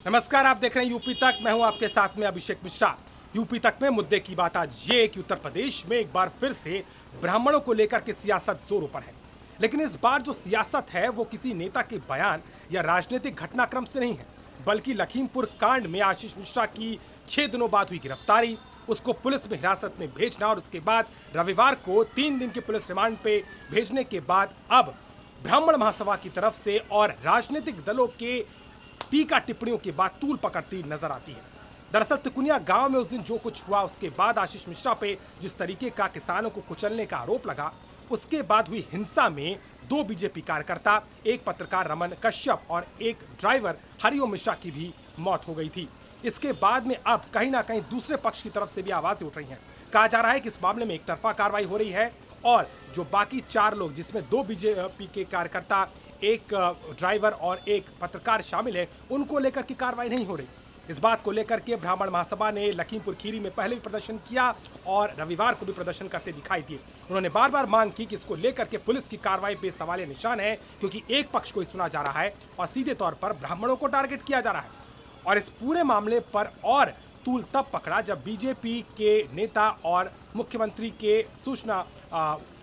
नमस्कार, आप देख रहे हैं यूपी तक। मैं हूं आपके साथ में अभिषेक मिश्रा। यूपी तक में मुद्दे की बात आज ये कि उत्तर प्रदेश में एक बार फिर से ब्राह्मणों को लेकर के सियासत जोरों पर है। लेकिन इस बार जो सियासत है वो किसी नेता के बयान या राजनीतिक घटनाक्रम से नहीं है, बल्कि लखीमपुर कांड में आशीष मिश्रा की 6 दिनों बाद हुई गिरफ्तारी, उसको पुलिस में हिरासत में भेजना और उसके बाद रविवार को 3 दिन के पुलिस रिमांड पे भेजने के बाद अब ब्राह्मण महासभा की तरफ से और राजनीतिक दलों के टीका टिप्पणियों के बाद तूल पकड़ती नजर आती है। दरअसल तिकुनिया गांव में उस दिन जो कुछ हुआ, उसके बाद आशीष मिश्रा पे जिस तरीके का किसानों को कुचलने का आरोप लगा, उसके बाद हुई हिंसा में 2 बीजेपी कार्यकर्ता, एक पत्रकार रमन कश्यप और एक ड्राइवर हरिओम मिश्रा की भी मौत हो गई थी। इसके बाद में अब कहीं ना कहीं दूसरे पक्ष की तरफ से भी आवाजें उठ रही हैं। कहा जा रहा है कि इस मामले में एक तरफा कार्रवाई हो रही है और जो बाकी 4 लोग, जिसमें 2 बीजेपी के कार्यकर्ता, एक ड्राइवर और एक पत्रकार शामिल है, उनको लेकर की कार्रवाई नहीं हो रही। इस बात को लेकर के ब्राह्मण महासभा ने लखीमपुर खीरी में पहले भी प्रदर्शन किया और रविवार को भी प्रदर्शन करते दिखाई दिए। उन्होंने बार बार मांग की कि इसको लेकर के पुलिस की कार्रवाई पे सवाल निशान है, क्योंकि एक पक्ष को ही सुना जा रहा है और सीधे तौर पर ब्राह्मणों को टारगेट किया जा रहा है। और इस पूरे मामले पर और तूल तब पकड़ा जब बीजेपी के नेता और मुख्यमंत्री के सूचना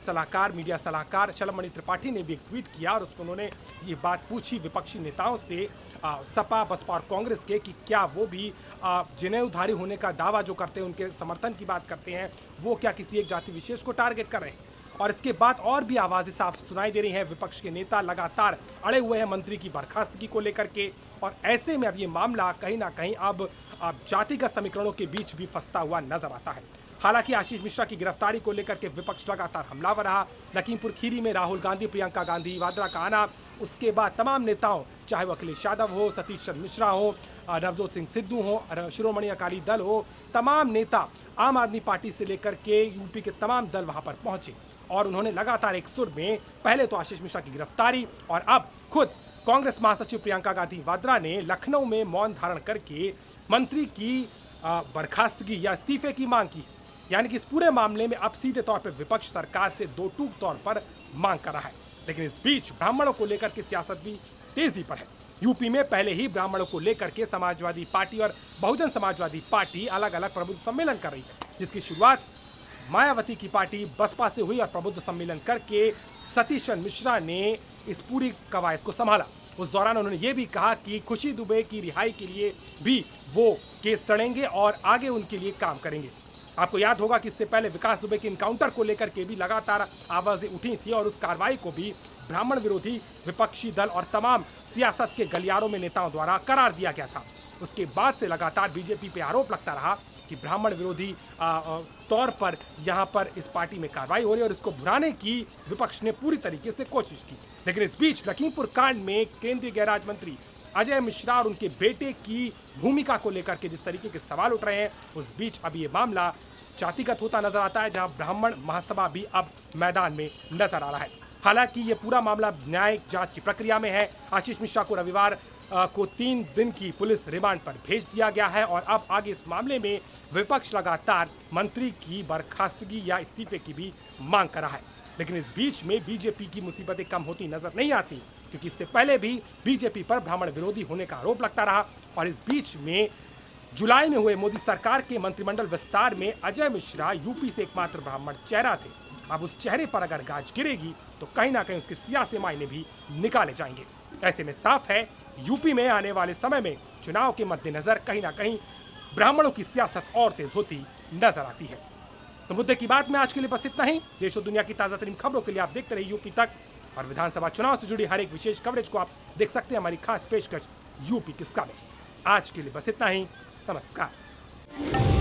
सलाहकार, मीडिया सलाहकार शलमणि त्रिपाठी ने भी एक ट्वीट किया और उसमें उन्होंने ये बात पूछी विपक्षी नेताओं से, सपा, बसपा और कांग्रेस के, कि क्या वो भी जनेऊधारी होने का दावा जो करते हैं, उनके समर्थन की बात करते हैं, वो क्या किसी एक जाति विशेष को टारगेट कर रहे हैं। और इसके बाद और भी आवाज़ें साफ सुनाई दे रही हैं। विपक्ष के नेता लगातार अड़े हुए हैं मंत्री की बर्खास्तगी को लेकर के, और ऐसे में अब ये मामला कहीं ना कहीं अब जातिगत समीकरणों के बीच भी फंसता हुआ नजर आता है। हालांकि आशीष मिश्रा की गिरफ्तारी को लेकर के विपक्ष लगातार हमलावर रहा। लखीमपुर खीरी में राहुल गांधी, प्रियंका गांधी वाड्रा का आना, उसके बाद तमाम नेताओं, चाहे वो अखिलेश यादव हो, सतीश चंद्र मिश्रा हो, नवजोत सिंह सिद्धू हो, शिरोमणि अकाली दल हो, तमाम नेता, आम आदमी पार्टी से लेकर के यूपी के तमाम दल वहां पर पहुंचे और उन्होंने लगातार एक सुर में पहले तो आशीष मिश्रा की गिरफ्तारी और अब खुद कांग्रेस महासचिव प्रियंका गांधी वाड्रा ने लखनऊ में मौन धारण करके मंत्री की बर्खास्तगी या इस्तीफे की मांग की। यानी कि इस पूरे मामले में अब सीधे तौर पर विपक्ष सरकार से दो टूक तौर पर मांग कर रहा है। लेकिन इस बीच ब्राह्मणों को लेकर के सियासत भी तेजी पर है। यूपी में पहले ही ब्राह्मणों को लेकर के समाजवादी पार्टी और बहुजन समाजवादी पार्टी अलग अलग प्रबुद्ध सम्मेलन कर रही है, जिसकी शुरुआत मायावती की पार्टी बसपा से हुई और प्रबुद्ध सम्मेलन करके सतीश चंद्र मिश्रा ने इस पूरी कवायद को संभाला। उस दौरान उन्होंने ये भी कहा कि खुशी दुबे की रिहाई के लिए भी वो केस लड़ेंगे और आगे उनके लिए काम करेंगे। आपको याद होगा कि इससे पहले विकास दुबे के इनकाउंटर को लेकर के भी लगातार आवाजें उठी थी और उस कार्रवाई को भी ब्राह्मण विरोधी विपक्षी दल और तमाम सियासत के गलियारों में नेताओं द्वारा करार दिया गया था। उसके बाद से लगातार बीजेपी पे आरोप लगता रहा कि ब्राह्मण विरोधी तौर पर यहाँ पर इस पार्टी में कार्रवाई हो रही है और इसको भुनाने की विपक्ष ने पूरी तरीके से कोशिश की। लेकिन इस बीच लखीमपुर कांड में केंद्रीय गृह राज्य मंत्री अजय मिश्रा और उनके बेटे की भूमिका को लेकर के जिस तरीके के सवाल उठ रहे हैं, उस बीच अब ये मामला जातिगत होता नजर आता है, जहां ब्राह्मण महासभा भी अब मैदान में नजर आ रहा है। हालांकि ये पूरा मामला न्यायिक जांच की प्रक्रिया में है। आशीष मिश्रा को रविवार को 3 दिन की पुलिस रिमांड पर भेज दिया गया है और अब आगे इस मामले में विपक्ष लगातार मंत्री की बर्खास्तगी या इस्तीफे की भी मांग कर रहा है। लेकिन इस बीच में बीजेपी की मुसीबतें कम होती नजर नहीं आती, क्योंकि इससे पहले भी बीजेपी पर ब्राह्मण विरोधी होने का आरोप लगता रहा। और इस बीच में जुलाई में हुए मोदी सरकार के मंत्रिमंडल विस्तार में अजय मिश्रा यूपी से एकमात्र ब्राह्मण चेहरा थे। अब उस चेहरे पर अगर गाज गिरेगी तो कहीं ना कहीं उसके सियासी मायने भी निकाले जाएंगे। ऐसे में साफ है, यूपी में आने वाले समय में चुनाव के मद्देनजर कहीं ना कहीं ब्राह्मणों की सियासत और तेज होती नजर आती है। तो मुद्दे की बात में आज के लिए बस इतना ही। देश और दुनिया की ताज़ा तरीन खबरों के लिए आप देखते रहिए यूपी तक, और विधानसभा चुनाव से जुड़ी हर एक विशेष कवरेज को आप देख सकते हैं हमारी खास पेशकश यूपी किसका में। आज के लिए बस इतना ही। नमस्कार।